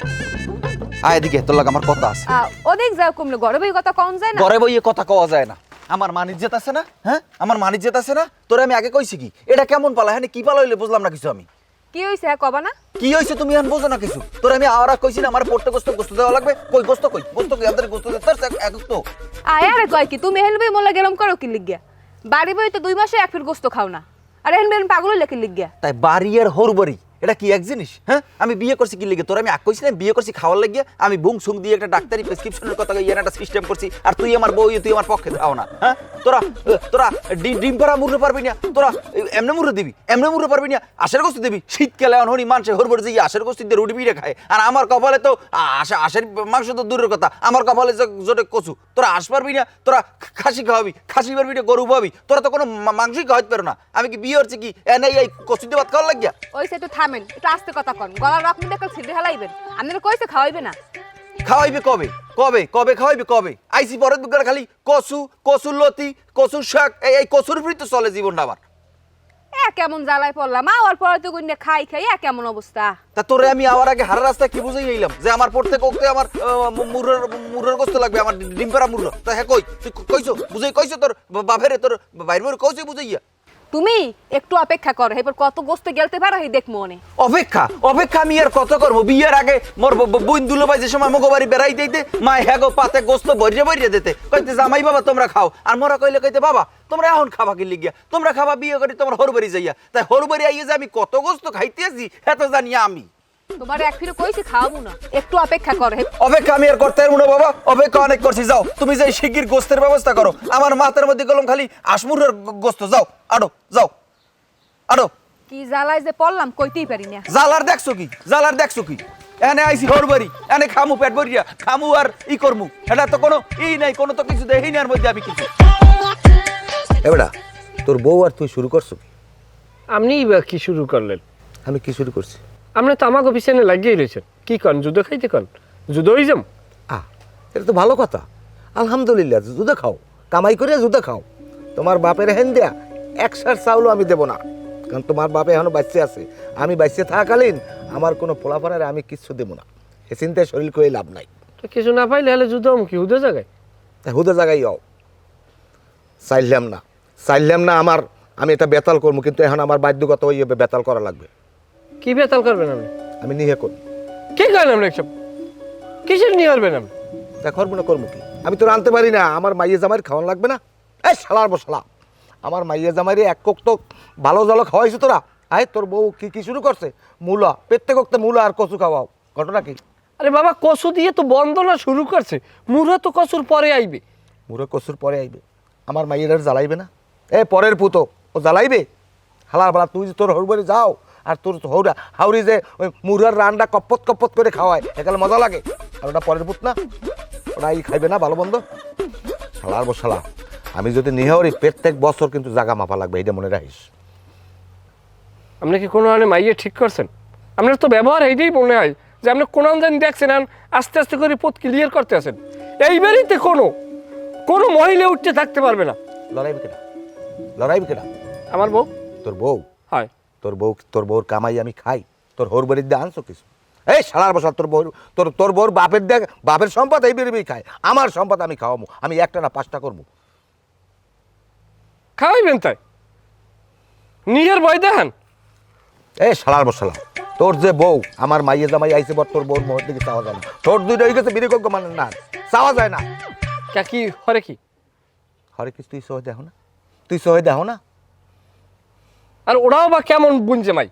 আয় এদিকে, তোর লাগে আমার কথা আছে। ওদিক যাও কমলে ঘরে বই কথা কম যায় না। ঘরে বইয়ে কথা কওয়া যায় না। আমার মানিজ্জত আছে না? হ্যাঁ আমার মানিজ্জত আছে না? তোরে আমি আগে কইছি কি এটা কেমন পালা? হ্যাঁ কি পালা হইলে বুঝলাম না কিছু। আমি কি হইছে হ্যাঁ কবা না? কি হইছে তুমি এখন বোঝো না কিছু? তোরে আমি আওরা কইছি না আমার পড়তে গোস্ত দেওয়া লাগবে। কই গোস্ত কই আমাদের গোস্ত দিতে এক তো আরে কয় কি তুমি হেলবে মোলা গেলাম করো কি লিগিয়া? বাড়ি বই তো 2 মাসে এক ফির গোস্ত খাও না। আরে হেন পাগল হইলে কি লিগিয়া? তাই বাড়ি আর হরবরি এটা কি এক জিনিস? হ্যাঁ আমি বিয়ে করছি কি লিগে? তোর আমি আগ কইছি না বিয়ে করছি খাওয়ার লাগিয়া? আমি বুং সুং দিয়ে একটা ডাক্তারি প্রেসক্রিপশনের কথা কই একটা সিস্টেম করছি, আর তুই আমার বউ, তুই আমার পক্ষে দাও না। হ্যাঁ তোরা ডিম পাড়া মুড়ে পারবি না, তোরা এমনি মুড়ে দিবি, এমনি মুড়ে পারবি না, আশের গোস্ত দিবি। শীতকালে এখন হরি মানুষে হরবরি যে আশের গোস্ত দিয়ে রুটি পিঠে খায়, আর আমার কপালে তো আশের মাংস তো দূরের কথা, আমার কপালে জোটে কচু। তোরা আশ পারবি না, তোরা খাসি খাওয়াবি, খাসি পারবি না, গরু পাবি, তোরা তো কোনো মাংসই খাওয়াইতে পারো না। আমি কি বিয়ে হচ্ছে কি এনেই এই কচু দিয়ে ভাত খাওয়ার লাগিয়া? ওই সে একটু থামেন, একটু আস্তে কথা কন, গলার রক মিলে কাল ছিঁড়ে হেলাইবেন। আপনারা কইছে খাওয়াইবে না? খাওয়াইবে কবে কবে কবে খাওয়াইবে কবে আইসি পরের দুগার খালি কচু কচুর লতি কচুর শাক এই কচুর উপরই তো চলে জীবনটা আমার। কেমন জ্বালায় পড়লাম আর পরে তো গুন্নে খাই খাই কেমন অবস্থা। তা তোরে আমি আওয়ার আগে হারা রাস্তায় কি বুঝাই গেলাম যে আমার প্রত্যেক ওকে আমার মুরর গোস্ত লাগবে, আমার ডিম্পারা মুরর। তা হ্যাঁ কই তুই কইছো বুঝাই কইছো তোর বাপেরে তোর বাইরে বাইরে কইছো বুঝাইয়া। তুমি একটু অপেক্ষা করো, এরপর কত গোস্ত গেলতে পারো এই দেখবো মনে। অপেক্ষা অপেক্ষা আমি আর কত করবো? বিয়ের আগে মোর বইন দুলো ভাই যে সময় মগো বাড়ি বেড়াই দিতে মা হ্যাগো পাতে গোস্ত ভরিয়ে ভরিয়ে দিতে কইতে জামাই বাবা তোমরা খাও, আর মোরা কইলে কইতে বাবা তোমরা এখন খাবা কি লিগিয়া, তোমরা খাবা বিয়ে করি তোমার হরু বাড়ি যাইয়া। তাই হরু বাড়ি আইয়ে যে আমি কত গোস্ত খাইতে আসি এত জানি আমি। তোমার এক ফিরে কইছি খাওয়াবো না, একটু অপেক্ষা করো। অপেক্ষা আমি আর করতে পারবো না বাবা, অপেক্ষা অনেক করছি। যাও তুমি যে শিগগির গোস্তের ব্যবস্থা করো, আমার মাথার মধ্যে গেলাম খালি আসমুরের গোস্ত। যাও আড়ো যাও আড়ো। কি জ্বালায় যে পড়লাম কইতেই পারি না। জালার দেখছো কি জালার দেখছো কি? এনে আইসি হর বাড়ি এনে খামু পেট ভরিয়া খামু আর ই করমু, এটা তো কোনো ই নাই, কোনো তো কিছু দেখি না এর মধ্যে আমি কিছু। এবারে তোর বউ আর তুই শুরু করছো কি? আপনিই বা কি শুরু করলেন? আমি কি শুরু করছি? আপনি তো আমাকে পিছনে লাগিয়ে রয়েছেন। কি কন যুদ্ধ খাইতে কন? যুদ্ধ হয়ে যাম। এটা তো ভালো কথা, আলহামদুলিল্লাহ। জুদে খাও, কামাই করে জুদে খাও। তোমার বাপের হেন দেয়া একসার চাউলও আমি দেবো না, কারণ তোমার বাপে এখনো বাচ্চা আছে। আমি বাচ্চা থাকাকালীন আমার কোনো পোলাপানের আমি কিচ্ছু দেবো না। এ চিন্তায় শরীর করে লাভ নাই। তো কিছু না পাইলে হলে যুদ্ধ হম কি হুদে জায়গায়? তাই হুদে জায়গায় যাও। চাইলাম না আমার, আমি এটা বেতাল করবো, কিন্তু এখন আমার বাধ্যগত হয়ে বেতাল করা লাগবে। কি বেতাল করবেন আপনি? আমি নিয়ে করবো। কি করেন আপনি এসব? কিসের নিয়ে করবেন আপনি? তা করবো না করবো কি? আমি তো রানতে পারি না, আমার মাইয়ে জামাইয়ের খাওয়ান লাগবে না? এই শালার বসালা, আমার মাইয়ে জামাইরে এক কোক তো ভালো জল খাওয়াইছো তোরা। আয় তোর বউ কি শুরু করছে? মূলা, প্রত্যেক ওক্তে মূলা আর কচু খাওয়াও। ঘটনা কি? আরে বাবা কচু দিয়ে তো বন্দনা শুরু করছে, মুড়া তো কচুর পরে আইবে। মুড়ে কচুর পরে আইবে, আমার মাইয়ের আর জ্বালাইবে না? পরের পুতো ও জ্বালাইবে? হালার বালা তুই যে তোর হরবারে যাও আর তোর হাউরি যে ওই মুড়ার রান্না কপ্পত কপ্পত করে খাওয়ায়, এখানে মজা লাগে। আর ওটা পরের পুত না, ওটা খাইবে না ভালো বন্ধ। শালার বসালা, আমি যদি নিহাওরি প্রত্যেক বছর কিন্তু জাগা মাপা লাগবে, এটা মনে রাখিস। আপনি কি কোনো আনে মাইয়ে ঠিক করছেন? আপনার তো ব্যবহার এইটাই মনে হয় যে আপনি কোন জানি দেখছেন আর আস্তে আস্তে করে পথ ক্লিয়ার করতে আছেন। এই বাড়িতে কোনো মহিলা উঠতে থাকতে পারবে না। লড়াইবে কেনা? আমার বউ। তোর বউ? হয়। তোর বউর কামাই আমি খাই? তোর হোর বাড়ির দিয়ে আনছো কিছু? এই শালার বসা, তোর বউর বাপের সম্পদ এই বেরিয়ে খায়, আমার সম্পদ আমি খাওয়াবো। আমি একটা না 5টা করবো। খাওয়াইবেন তাই নিজের ভয় দেখান? এই শালার বসালা, তোর যে বউ, আমার মাইয়ে জামাই আইসে বর, তোর বউর মোহর দিকে চাওয়া যায় না। তোর দুইটা হয়ে গেছে বিরিকজ্ঞ, মানে না চাওয়া যায় না। কি হরে কি হরে কিছু তুই সহে দেখো না, তুই সহে দেখো না। আর ওরাও বা কেমন বুঝছে মাই?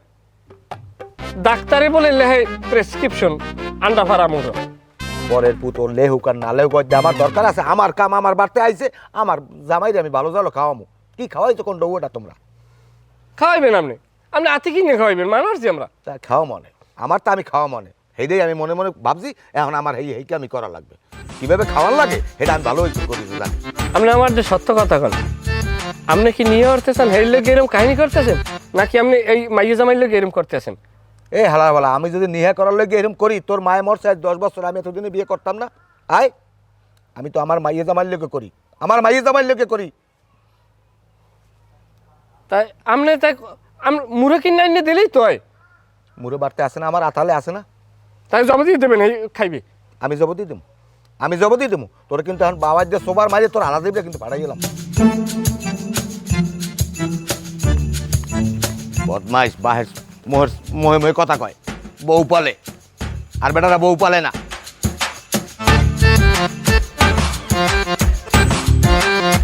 ডাক্তারে বলে লেহে প্রেসক্রিপশন আন্ডা ফারা মুড়ো। পরের পুতো লেহুক আর না লেহুক, আমার দরকার আছে। আমার কাম আমার বাড়তে আইছে, আমার জামাইরে আমি ভালো জালো খাওয়ামো। কি খাওয়াইছো কোন ডৌটা তোমরা? খাওয়াইবেন আপনি? আপনি আতি কিনে খাওয়াইবেন মানুষ আমরা? তা খাওয়া মনে, আমার তো আমি খাওয়া মনে, সেইটাই আমি মনে মনে ভাবছি। এখন আমার হেইকে আমি করা লাগবে। কিভাবে খাওয়ার লাগে সেটা আমি ভালো হয়েছি করি জানি। আপনি আমার যে সত্য কথা কন, আপনি কি নিয়ে করতেছেন হের লেগে এরকম কাহিনী করতেছেন, নাকি আপনি এই মাইয়ে জামাই লেগে এরকম করতেছেন? এই হালারবালা, আমি যদি নিহা করার লেগে এরকম করি, তোর মায়ের মরছে আজ 10 বছর, আমি এতদিনে বিয়ে করতাম না? আয়, আমি তো আমার মাইয়ে জামাইয়ের লেগে করি, আমার মাইয়ে জামাইয়ের লেগে করি। তাই আপনি তাই মুড়ে কিনে এনে দিলেই তো হয়। মুড়ে বাড়তে আসে না, আমার আতালে আসে না? তাই জমা দিয়ে দেবেন, এই খাইবে। আমি জবতি দেবো, আমি জবতি দেবো। তোর কিন্তু এখন বাবার দিয়ে সোবার মাঝে তোর আলাদা দিবটা কিন্তু পাঠাই গেলাম। বদমাইশ, বাহের মোহে মোহে কথা কয়, বউ পালে, আর বেটারা বউ পালে না।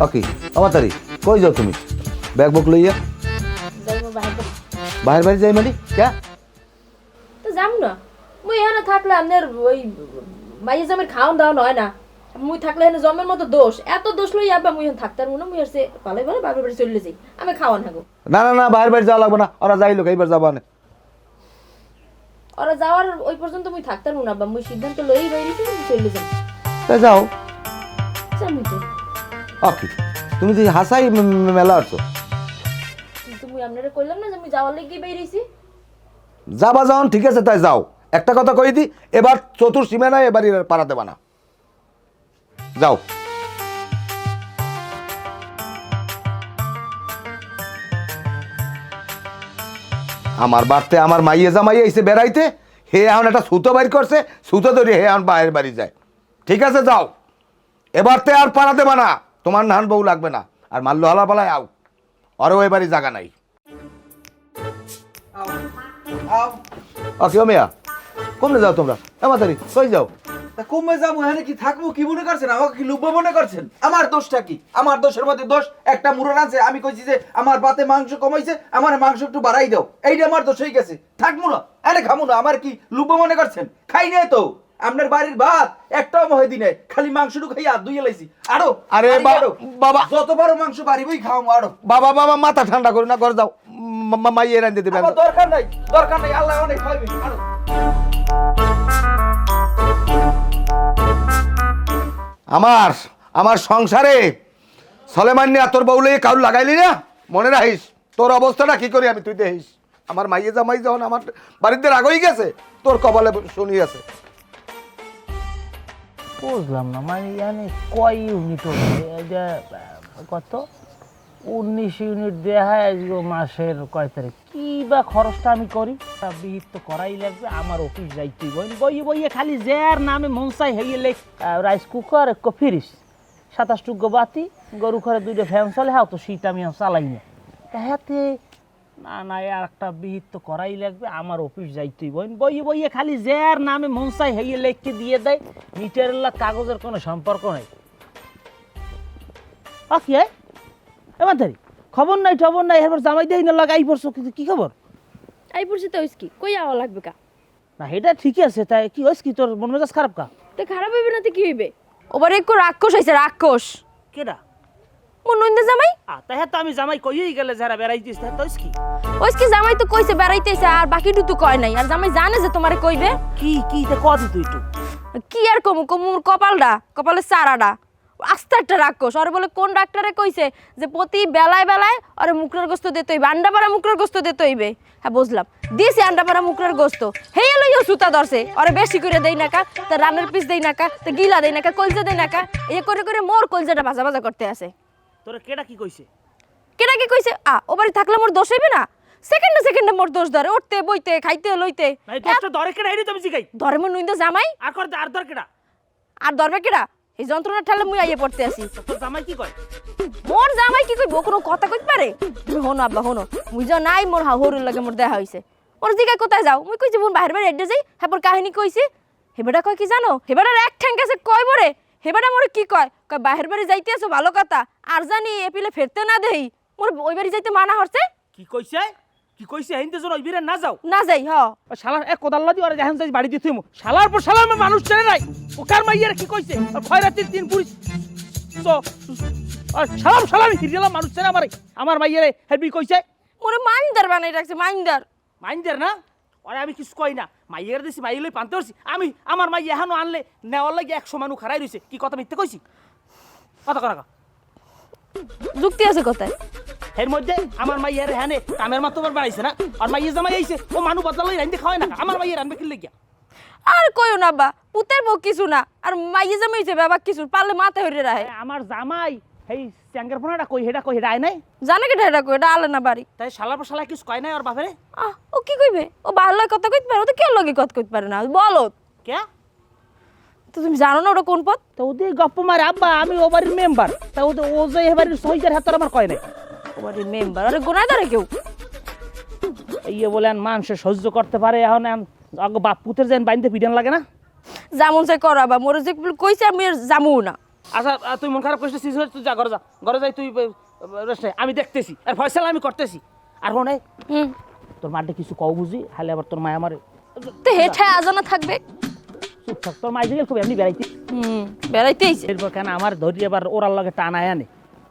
ওকে আমাতারি, কই যাও তুমি? ব্যাগ বুক লইয়া বাহির বাড়ি যাই মানে কে? তো যাম না, মুই এখানে থাকলে আপনার ওই মাইয়ে জামের খাওয়ান দাওয়ান হয় না। মুই থাকলে এখানে জমের মতো দোষ, এত দোষ লই আব্বা মুই এখানে থাকতার মনে মুই আসছে পালাই পালাই বাবার বাড়ি চলে যাই, আমি খাওয়ান হাগো। না না না, বাহির বাড়ি যাওয়া লাগবে না, ওরা যাই লোক এইবার যাবা না। ওরা যাওয়ার ওই পর্যন্ত মুই থাকতার মনে আব্বা, মুই সিদ্ধান্ত লই বাইরেছি, চলে যাই। তাই যাও। যামু তো। ওকে, তুমি তো হাসাই মেলা আছো। কিন্তু মুই আপনারে কইলাম না যে মুই যাওয়ার লাগি বাইরেছি। যাবা যাও ঠিক আছে, তাই যাও। একটা কথা কই দি, এবার চতুর সীমানায় এবারই পারা দেবা না। যাও। আমার বাড়তে আমার মাইয়ে জামাই এসে বেড়াইতে, হে এখন একটা সুতো বাইর করছে, সুতো ধরে হে এখন বাইরের বাড়ি যায়। ঠিক আছে যাও, এবারতে আর পারা দেবা না, তোমার নান বউ লাগবে না। আর মাল্লো হালা পালায় আও, আরও এবারই জায়গা নাই। কেউ মেয়া কমনে যাও তোমরা, আমাদের কই যাও? তা কমে যাবো, হ্যাঁ কি থাকবো? কি মনে করছেন আমাকে? কি লুব্বা মনে করছেন? আমার দোষটা কি? আমার দোষের মধ্যে দোষ একটা মুরন আছে। আমি কইছি যে আমার বাতে মাংস কমাইছে, আমার মাংস একটু বাড়াই দাও, এইটা আমার দোষ হয়ে গেছে। থাকবো না, আরে খামো না। আমার কি লুব্বা মনে করছেন? খাই নাই তো আপনার বাড়ির ভাত একটাও মহেদি নেই, খালি মাংসটুকু খাই আর দুই লাইছি। আরো আরে বাবা, যত বড় মাংস বাড়িবই খাওয়াবো। আরো বাবা বাবা মাথা ঠান্ডা করো না, ঘর যাও, মাইয়ে রান্ধে দেবে। আমার দরকার নাই, দরকার নাই, আল্লাহ অনেক খাওয়াবে। আরো আমার আমার সংসারে সলেমান নিয়ে তোর বউলে কাউর লাগাইলি না, মনে রাখিস তোর অবস্থাটা কি করি আমি, তুই দেখিস। আমার মাইয়ে জামাই যখন আমার বাড়িতে রাগই গেছে, তোর কপালে শুনি আছে। বুঝলাম না, মানে জানি কয় ইউনিট হবে? এটা কত 19 ইউনিট দেয়া হয় আজকে মাসের কয় তারিখ? কি বা খরচটা আমি করি? বিহিত তো করাই লাগবে, আমার অফিস যাইতেই বইয়ে বইয়ে খালি যার নামে মনসাই হইয়ে লেখ রাইস কুকার ফিরিস 27 টুকু বাতি, গরু ঘরে 2টা ফ্যান চলে, হ্যাঁ তো শীত আমি চালাই না। হাতে না না আর একটা বিহিত তো করাই লাগবে, আমার অফিস যাইতেই বইয়ে বইয়ে খালি যার নামে মনসাই হইয়ে লেখকে দিয়ে দেয়, মিটারের কাগজের কোনো সম্পর্ক নাই। কি হয় এবার ধরি খবর নাই টবর নাই, এবার জামাই দেয় না লাগাই পড়ছো, কিন্তু কি খবর? আই পড়ছি তো কি কই আওয়া লাগবে কা? না এটা ঠিকই আছে, তাই কি হইস কি তোর মন মেজাজ খারাপ কা? তো খারাপ হইবে না তো কি হইবে? ওবার একটু রাক্ষস হইছে, রাক্ষস। কেডা? মোর নইন্দা জামাই। তাই তো আমি জামাই কইই গেলে যারা বেড়াইতিস তা তোইস কি? ওইস কি জামাই তো কইছে বেড়াইতেছে, আর বাকিটু তো কয় নাই। আর জামাই জানে যে তোমারে কইবে। কি কি তা কত তুই একটু? কি আর কমু কমুর কপালের সারাডা আস্তে একটা রাক্ষস। ওরে বলে কোন ডাক্তারে কইছে যে প্রতি বেলায় বেলায় ওরে মুখের গোস্ত দিতে হইবে, আন্ডাপাড়া মুখের গোস্ত দিতে হইবে। হ্যাঁ বুঝলাম, দিছি আন্ডাপাড়া মুখের গোস্ত, হেয়ে লইও সুতা ধরছে। ওরে বেশি করে দেই না কা, তা রানের পিস দেই না কা, তা গিলা দেই না কা, কলজা দেই না কা, এই করে করে মোর কলজাটা ভাজা ভাজা করতে আছে। তোরে কেডা কি কইছে? কেডা কি কইছে? ও বাড়ি থাকলে মোর দোষ হইবে না? সেকেন্ডে সেকেন্ডে মোর দোষ ধরে, উঠতে বইতে খাইতে লইতে। নাই দোষটা ধরে কেডা হেডি তুমি জিগাই? ধরে মোর নইন্দা জামাই। আর কর আর ধর কেডা? আর ধরবে কেডা? এই যন্ত্রণা ঠালে মুই আইয়ে পড়তে আসি। তোর জামাই কি কয়? মোর জামাই কি কইব? কোনো কথা কইতে পারে? তুমি হনো আব্বা হনো, মুই যা নাই মোর হরুর লাগে মোর দেখা হইছে। মোর জিগায় কোথায় যাও? মুই কইছি বোন বাহির বাড়ি এডে যাই, হ্যাঁ কাহিনী কইছি। হেবেটা কয় কি জানো? হেবেটার এক ঠ্যাং গেছে কয় বরে, হেবেটা মোরে কি কয়? কয় বাহির বাড়ি যাইতে আছো ভালো কথা, আর জানি এপিলে ফেরতে না দেই। মোর ওই বাড়ি যাইতে মানা হচ্ছে। কি কইছে? কি কইছে? হিন্দে জন ওইবিরে না যাও না যাই। শালার এক কোদাল্লা দি ওরে এখন যাই বাড়ি দিতে শালার পর শালার মানুষ চেনে নাই। ও কার মাইয়ার কি কইছে? আর খয়রাতির দিন পুরি তো আর শালাম হিরিলা মানুষ চেনে আমার মাইয়ারে হেবি কইছে। মোরে মাইন্দার বানাই রাখছে, মাইন্দার না? আরে আমি কিছু কই না, মাইয়ার দিছি মাইয়া লই পানতে পারছি আমি। আমার মাইয়া এখনো আনলে নেওয়ার লাগে 100 মানুষ খারাই রইছে। কি কথা মিথ্যে কইছি? কথা করা যুক্তি আছে কোথায়? এর মধ্যে আমার মাইয়ারে হ্যানে কামের মাতবার বাড়াইছে না, আর মাইয়া জামাই আইছে ও মানু বদলাই রাইন্দে খাওয়ায় না। আমার মাইয়া রানবে কি লাগিয়া? আর কইও না বা, পুতের বউ কিছু না, আর মাইয়ে জামাই হইছে বাবা কিছু, পারলে মাথা হইরে রাখে। আমার জামাই এই চ্যাঙ্গের ফোনাটা কই হেডা আয় নাই? জানে কেটা এটা কই? এটা আলে না বাড়ি। তাই শালার পর শালা কিছু কয় নাই ওর বাপেরে? ও কি কইবে? ও ভালো কথা কইতে পারে, ও তো কেউ লগে কথা কইতে পারে না। বলো কে? তো তুমি জানো না ওটা কোন পথ? তো ওদের গপ্প মারে আব্বা, আমি ও বাড়ির মেম্বার। তা ও যে এ বাড়ির সহিজার হাত আমার কয় নাই। ও বাড়ির মেম্বার? আরে গোনায় ধরে কেউ? এই বলেন মানুষে সহ্য করতে পারে, এখন বাপ পুতের যেন বাইন্দে পিডান লাগে না? যেমন সে করাবা, মোরে যে কইছে আমি জামু না। আচ্ছা তুই মন খারাপ করিস, তুই যা ঘরে যাই তুই আমি দেখতেছি আর ফয়সালা আমি করতেছি। আর মনে তোর মাঠে কিছু কও বুঝি, হালে আবার তোর মায় আমারে তো হেঠে আজানা থাকবে। চুপ থাক, তোর মাই গেল খুব এমনি বেড়াইতে বেড়াইতে আইছে। এরপর কেন আমার ধরি এবার ওরার লগে টানায় আনে।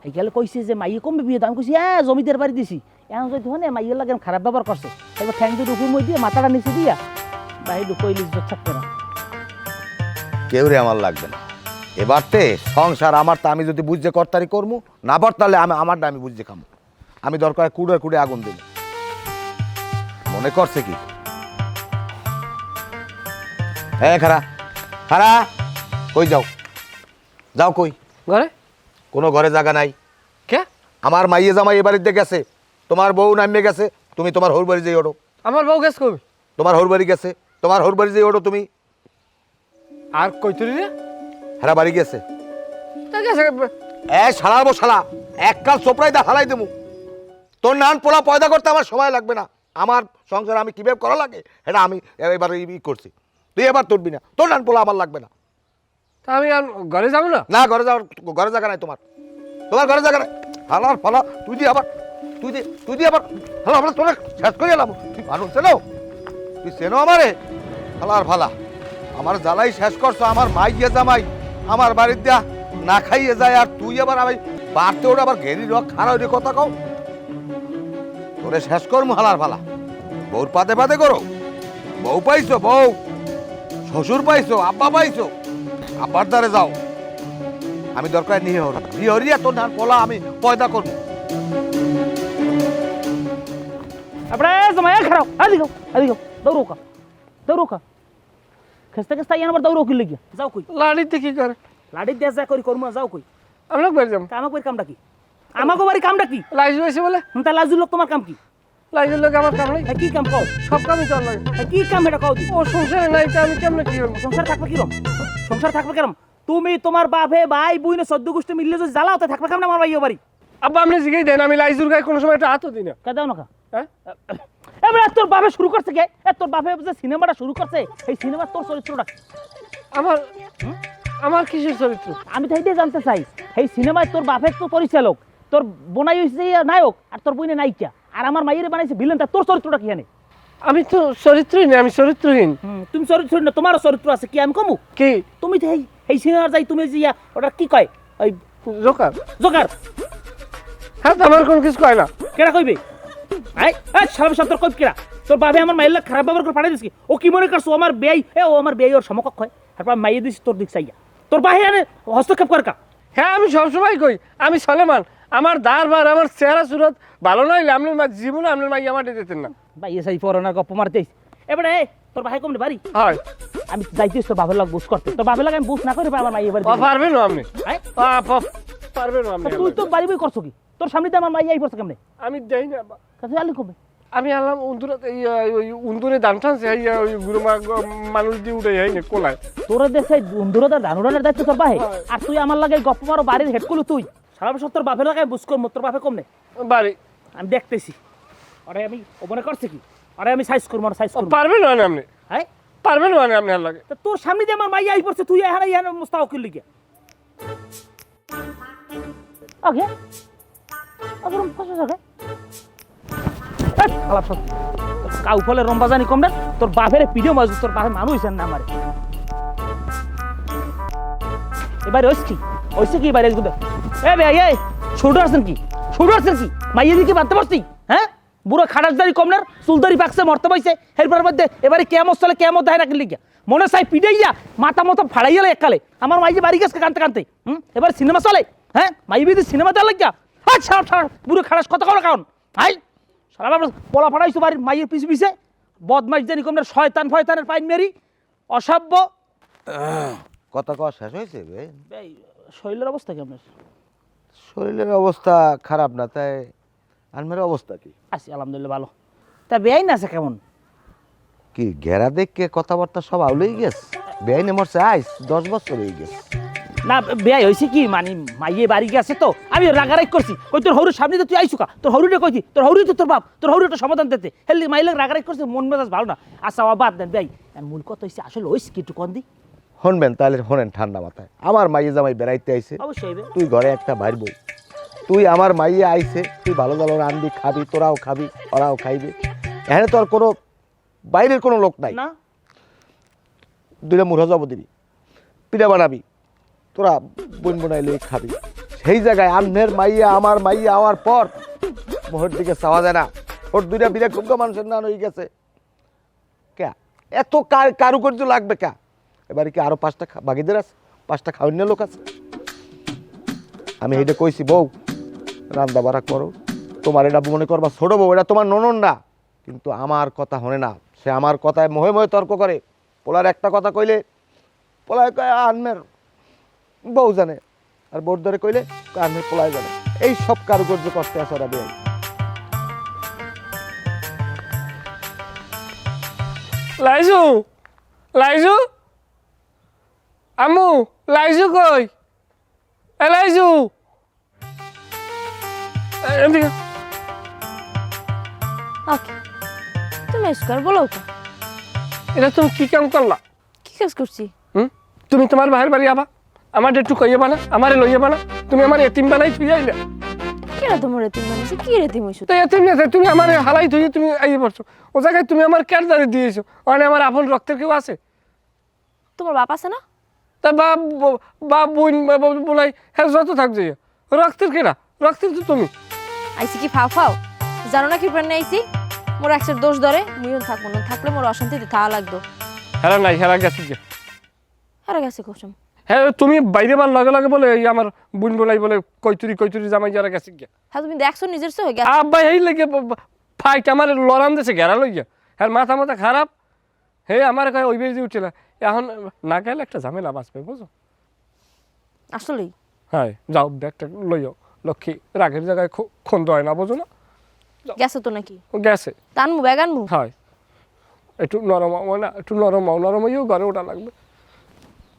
এই গেলে কইছে যে মাইয়ে কমবে বিয়ে দাম, কইছি হ্যাঁ জমিদের বাড়ি দিছি। এখন যদি হনে মাইয়ের লাগে খারাপ ব্যবহার করছে, এবার ঠ্যাং দুটো উপর মই দিয়ে মাথাটা নিচে দিয়া বাইরে কইলি থাকতে না। কেউ রে আমার লাগবে না এবারতে সংসার আমার। তা আমি যদি বুঝতে করতারি করমু না পার, তাহলে আমারটা আমি বুঝতে খামু। আমি দরকার কুড়ে আগুন দিই। মনে করছে কি হ্যাঁ খারা খারা, কই যাও? যাও কই? ঘরে কোনো ঘরে জায়গা নাই। কে? আমার মাইয়ে জামাই এ বাড়িতে গেছে, তোমার বউ নামিয়ে গেছে, তুমি তোমার হৌর বাড়ি যেয়ে ওঠো। আমার বউ গেছ কবি তোমার হৌর বাড়ি গেছে, তোমার হৌর বাড়ি যেয়ে ওঠো তুমি। আর কই তুলি রে? হ্যাঁ বাড়ি গেছে। তা গেছে শালাবো শালা, এককাল চোপড়াই দা হালাই দেবো। তোর নান পোলা পয়দা করতে আমার সময় লাগবে না। আমার সংসার আমি কিভাবে করা লাগে এটা আমি এবার করছি। তুই এবার তুলবি না, তোর নান পোলা আমার লাগবে না। তা আমি আর ঘরে যাবো না? না ঘরে যাওয়ার, ঘরে জায়গা নাই তোমার, তোমার ঘরে জায়গা নাই। হালার ফালা, তুই দিয়ে আবার তুই দিয়ে আবার হালা ফালা তোরা শেষ করে এলাম। তুই মানুষ চেনো? তুই চেনো আমারে? হালার ফালা, আমার জ্বালাই শেষ করছো। আমার মাইয়ে জামাই আমার বাড়ির দিয়া না খাইয়ে যায়, আর তুই আবার আমি বাড়তে ওটা আবার ঘেরি রক খারাপ ওই কথা কও। তোরে শেষ করমু হালার ফালা। বউর পাতে পাতে করো। বউ পাইছো, বউ শ্বশুর পাইছো, আব্বা পাইছো, আব্বার দ্বারে যাও। আমি দরকার নিয়ে হরিয়া তোর ধান পোলা আমি পয়দা করবো। આપણે સમય ખરાબ આદી ગયો દৌড়ો કા খেস্তা খেস্তা ইয়ান আবার দৌড়ো কি লাগিয়া যাও কই লাড়িতে কি করে? লাড়ি দেশ যা করি করমু যাও কই আমরা বাড়ি যাবো। আমাকে বাড়ি কামটা কি? আমাকে বাড়ি কামটা কি? লাইজ হয়েছে বলে? তা লাজুর লোক তোমার কাম কি? লাইজের লোক আমার কাম নাই। কি কাম কও? সব কামই চল লাগে। কি কাম এটা কও? ও সংসারে নাই তা আমি কেমনে কি করবো? সংসার থাকবে কিরম? সংসার থাকবে কিরম? তুমি তোমার বাপে ভাই বুইনে 14 গোষ্ঠী মিললে যদি জ্বালাও তা থাকবে কেমন আমার ভাইও বাড়ি? আব্বা আপনি জিগাই দেন, আমি লাইজুর গায়ে কোনো সময় একটা হাতও দিই না। কে দাও না কা? হ্যাঁ এবার তোর বাপে শুরু করছে কে? তোর বাপে যে সিনেমাটা শুরু করছে এই সিনেমা তোর চরিত্রটা আমার আমার কিসের চরিত্র? আমি তাই দিয়ে জানতে চাই এই সিনেমায় তোর বাপের তো পরিচালক, তোর বোনাই হইছে নায়ক, আর তোর বইনে নায়িকা, আর আমার মাইয়ের বানাইছে ভিলেনটা। তোর চরিত্রটা কি জানে? আমি তো চরিত্রহীন, আমি চরিত্রহীন। তুমি চরিত্র না, তোমারও চরিত্র আছে। কি আমি কমু? কি? তুমি তো এই সিনেমার যাই তুমি যে ওটা কি কয় ওই জোকার? জোকার। হ্যাঁ, আমার কোনো কিছু কয় না। কেডা কইবে? সারা বছর তোর কই কেডা? তোর বাবা আমার মাইয়ের খারাপ ব্যবহার করে পাঠাই দিছি। ও কি মনে করছো আমার বেয়াই? ও আমার বেয়াই ওর সমকক্ষ হয়। তারপর মাইয়ে দিছি তোর দিক চাইয়া। তোর বাহে আনে হস্তক্ষেপ করে কা? হ্যাঁ, আমি সবসময় কই আমি সলেমান। আমার দারবার, আমার চেহারা সুরত ভালো নইলে আপনি জীবনে আপনার মাই আমার দিতেন না। ভাই এসাই পড়ানোর গপ্প মারতে এবারে তোর ভাই কমনে বাড়ি হয় আমি যাইতেছি তোর বাবার লাগ বুঝ করতে। তোর বাবার লাগে আমি বুঝ না করে আমার মাই এবার পারবেন না আপনি? পারবেন না আপনি? তুই তো বাড়ি বই করছো কি? তোর সামনে তো আমার মাই আই পড়ছে কেমনে? আমি দেই না। কাছে আলি কমে আমি আনলাম উন্দুরাতে, ওই উন্দুরে দান টানছে, ওই গুরু মানুষ দিয়ে উঠে যাই না কোলায়। তোর দেশে বন্ধুরা ধানুরানের দায়িত্ব তোর বাহে, আর তুই আমার লাগে গপ্প মারো বাড়ির হেড করলো তুই। সারা বছর তোর বাপের লাগে বুঝ করবো। তোর বাপে কমনে বাড়ি আমি দেখতেছি। আরে আমি ও মনে করছে কি? আরে আমি সাইজ করবো, সাইজ করবো। পারবেন না আপনি? হ্যাঁ পারবেন না আপনি? আর লাগে তোর সামনে দিয়ে আমার মাই আই পড়ছে, তুই এখানে ইয়ান মুস্তাওকিল লিখে ওকে ওকে কত জায়গা আলাপ সব কাউ ফলে রম্বা জানি কম না। তোর বাপের পিডিও মাছ তোর বাপের মানুষ হইছেন না আমারে। এবারে ওইছে কি বাইরে গুদে এ ভাই এই ছোট আছেন কি? ছোট আছেন কি? মাইয়ে দিকে বাঁধতে পারছি? হ্যাঁ বুড়ো খাটাসদারি কমনার চুলদারি পাকছে মরতে পাইছে এরপর মধ্যে এবারে কেমন চলে কেমন দেয় না লিখা মনে চাই পিটাইয়া মাথা মতো ফাড়াইয়ালে এককালে আমার মাইয়ে বাড়ি গেছে কানতে কানতে। এবার সিনেমা চলে? হ্যাঁ মাই বিদি সিনেমা দেওয়া লাগিয়া ছাড় ছাড় বুড়ো খাটাস কথা করা কারণ হাই সারা পলা ফাড়াইছো বাড়ির মাইয়ের পিছু পিছে বদমাইশ জানি কমনার শয়তান ফয়তানের পাইন মেরি অসভ্য। কথা কওয়া শেষ হয়েছে? শরীরের অবস্থা কেমন? শরীরের অবস্থা খারাপ না, তাই আলমের অবস্থা কি? আছি আলহামদুলিল্লাহ ভালো। তা বেআইন আছে কেমন? কি ঘেরা দেখকে কথাবার্তা সব আউলেই গেছে। বেআইনে মরছে 10 বছর হয়ে গেছে। না বেআই হয়েছে কি মানে মাইয়ে বাড়ি গেছে তো আমি রাগারাগ করছি। কই তোর হরুর সামনে তো তুই আইসু কা? তোর হরুটা কইছি তোর হরুই তো তোর বাপ, তোর হরু একটা সমাধান দিতে হেললি মাইলে রাগারাগ করছে। মন মেজাজ ভালো না। আচ্ছা বাদ দেন বেআই, মূল কথা হয়েছে আসলে হয়েছে কি একটু কন দি শুনবেন তাহলে শোনেন ঠান্ডা মাথায়। আমার মাইয়ে জামাই বেড়াইতে আইছে, অবশ্যই তুই ঘরে একটা বাইর বউ। তুই আমার মাইয়ে আইছে, তুই ভালো ভালো রান্দি খাবি, তোরাও খাবি ওরাও খাইবে। এখানে তোর কোনো বাইরের কোনো লোক নাই না। দুইটা মুড়া যাব দিবি, পিঠা বানাবি, তোরা বোন বোনাইলে খাবি। সেই জায়গায় আন্নের মাইয়া আমার মাইয়া হওয়ার পর মোহর দিকে চাওয়া যায় না। ওর দুইটা বিরাট খুব মানুষের নান হয়ে গেছে। কে এত কারুকার্য লাগবে কা? এবারে কি আরো 5টা বাগিদের আছে, 5টা খাওয়ান্য লোক আছে। আমি এইটা কইছি বউ রান্না বাড়া করো, তোমার এটা মনে করবা ছোট বউ, এটা তোমার ননদ না। কিন্তু আমার কথা হনে না, সে আমার কথায় মহে মহে তর্ক করে। পোলার একটা কথা কইলে পোলায় কয় আনমের বউ জানে, আর বোর ধরে কইলে আনমের পোলায় জানে। এই সব কারুকার্য করতে আসে ওরা বেআই। লাইজু, লাইজু, আম্মু, লাইজু কই? এ লাইজু, এদিকে। ওকে, তুমি স্কোয়ার বলো তো, এটা তুমি কি কাম করলা? কি কাজ করছি? তুমি তোমার বাহির বাড়ি আবা, আমার একটু কইয়ে বানা, আমারে লইয়ে বানা, তুমি আমার এতিম বানাই থুই আইলে। কেন তোমার এতিম বানাইছো? কি রেতিম হইছো? তো এতিম না, তুমি আমার হালাই থুই তুমি আইয়ে পড়ছো। ও জায়গায় তুমি আমার কেরদারে দিয়েছো, মানে আমার আপন রক্তের কেউ আছে? তোমার বাপ আছে না? তা বাপ বাপ বোন বলাই হ্যাঁ যত থাকছে রক্তের কেনা, রক্তের তো তুমি। আইসি কি ফাও ফাও? জানো না কি প্রাণ আইসি? মোর একশের দোষ ধরে মুইও থাকবো না, থাকলে মোর অশান্তিতে থাকা লাগতো। হেরা নাই, হেরা গেছে গে। হারা গেছে কসম। হ্যাঁ তুমি বাইরে বার লগে লগে বলে এই আমার বোন বলাই বলে কৈতুরি কৈতুরি জামাই যারা গেছে গে। হ্যাঁ তুমি দেখছো নিজের চোখে গেছে। আব্বা এই লেগে ফাইট আমার লড়ান দিয়েছে ঘেরা লইয়া, হ্যাঁ মাথা মাথা খারাপ। হে আমার কয় ওই বেরিয়ে উঠছিল, এখন না গেলে একটা ঝামেলা বাঁচবে বুঝো। আসলেই হ্যাঁ যাও ব্যাগটা লইও, লক্ষ্মী রাগের জায়গায় খন্দ হয় না বোঝো না। গেছে তো নাকি? ও গেছে। টানমু ব্যাগ আনমু? হয় একটু নরম হও না, একটু নরম হও, নরম হইও ঘরে ওটা লাগবে।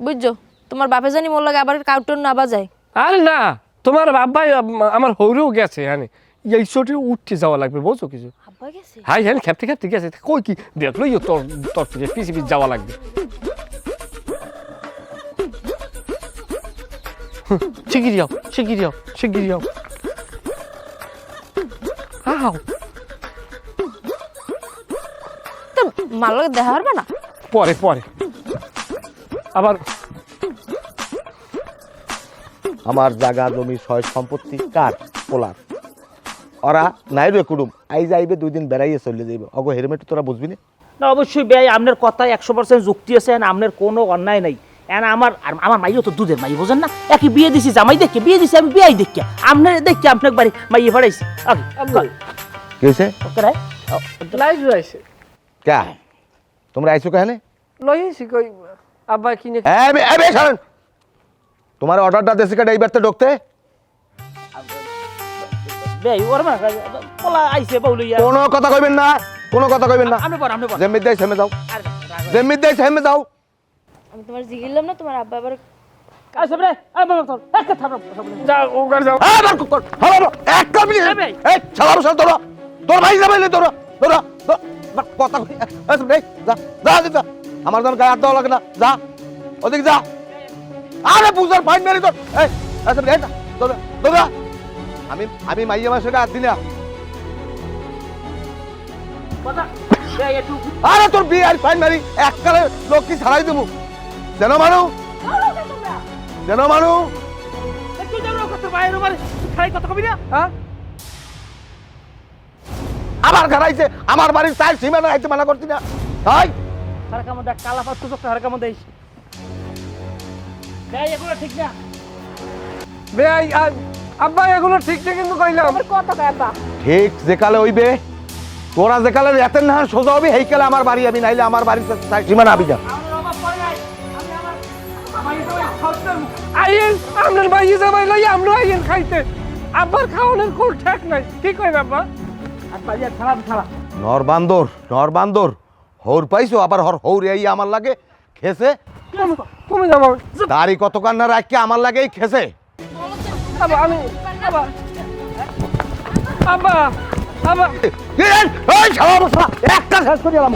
বুঝছো, তোমার বাপে জানি মোর লাগে আবার কাউটন না বাজায়। আরে না, তোমার আব্বাই আমার হৌরেও গেছে, হ্যাঁ এই চোটে উঠতে যাওয়া লাগবে বুঝছো কিছু। আব্বা গেছে? হাই হ্যাঁ খেপতে খেপতে গেছে, কই কি দেখলো তোর তোর থেকে পিছিয়ে পিছিয়ে যাওয়া লাগবে। শিগগিরি যাও, শিগগিরি যাও, শিগগিরি যাও। আও তো মার লগে দেখা পারবে না? পরে পরে আবার আমার জায়গা জমি সয় সম্পত্তি কার? পোলার। ওরা নাই রে কুড়ুম, আইজ আইবে 2 দিন বেড়াইয়ে চলে যাইবে। অগো হেলমেট তোরা বুঝবি না? না অবশ্যই বেয়াই, আপনার কথায় 100% যুক্তি আছে, আপনার কোনো অন্যায় নাই। আমার মাইও তো দুধের মাই, বোঝেন না? একই বিয়ে দিছি জামাই দেখে, বিয়ে দিছি আমি বিয়াই দেখে, আপনার দেখে আপনার বাড়ি মাইয়ে ফাড়াইছি। কি হয়েছে? লাইজ আইছে। কে তোমরা আইছো কেন? লই আইছি কই আব্বা কিনে। তোমার অর্ডারটা দেশে কাটা এইবার তো ঢুকতে বেয়াই ওর মা পোলা আইছে বউলিয়া। কোনো কথা কইবেন না, কোনো কথা কইবেন না। আপনি বল, আপনি বল। জেমিদ দেই সেমে যাও, জেমিদ দেই সেমে যাও। আমি তোমার জিগিলাম না, তোমার আব্বা আবার আইছে রে, আই বল তোর একটা থামো। যাও ও ঘর যাও। হ্যালো এক কাবলি এই ছাড়াও সব ধরো, তোর ভাই যাবে না, ধরো ধরো কথা কই। এই যা যা যা, আমার জন গায়ে হাত দেওয়া লাগে না, যা ওদিক যা। আরে বুঝার ফাইন মেরে তোর এই আচ্ছা এই ধরো ধরো। আমি মাইয়া মাসে হাত দিই না। কথা বেয়াই একটু আরে তোর বিয়ে আর ফাইন মারি এককালে লক্ষ্মী ছাড়াই দেবো। যেন মানু, যেন মানু। একটু যাও কথা বাইরে মারে খাই কথা কবি না। হ্যাঁ আবার ঘরাইছে আমার বাড়ির চাই সীমানা আইতে মানা করছি না। তাই হার কাম দেখ কালা পাত তো হার কাম দেইস। বেয়াই এগুলো ঠিক না। বেআই আব্বা এগুলো ঠিক না কিন্তু কইলাম। কত কয় আব্বা? ঠিক যেকালে হইবে, তোরা যেকালে এতেন না সোজা হবি, এই কালে আমার বাড়ি আমি, নাইলে আমার বাড়ির চাই সীমানা আবি যা। আইয়েন আপনার ভাই জামাই লই আমরা আইয়েন খাইতে। আব্বার খাওয়ানোর কোন ঠেক নাই, কি কই আব্বা? আর বাজার খারাপ খারাপ। নর বান্দর হৌর পাইছো, আবার হৌর এই আমার লাগে খেছে। কমে যাবো তারই কত কান্না রাখকে আমার লাগেই খেছে। আব্বা, আমি আব্বা আব্বা আব্বা এই শালা একটা শেষ করে গেলাম।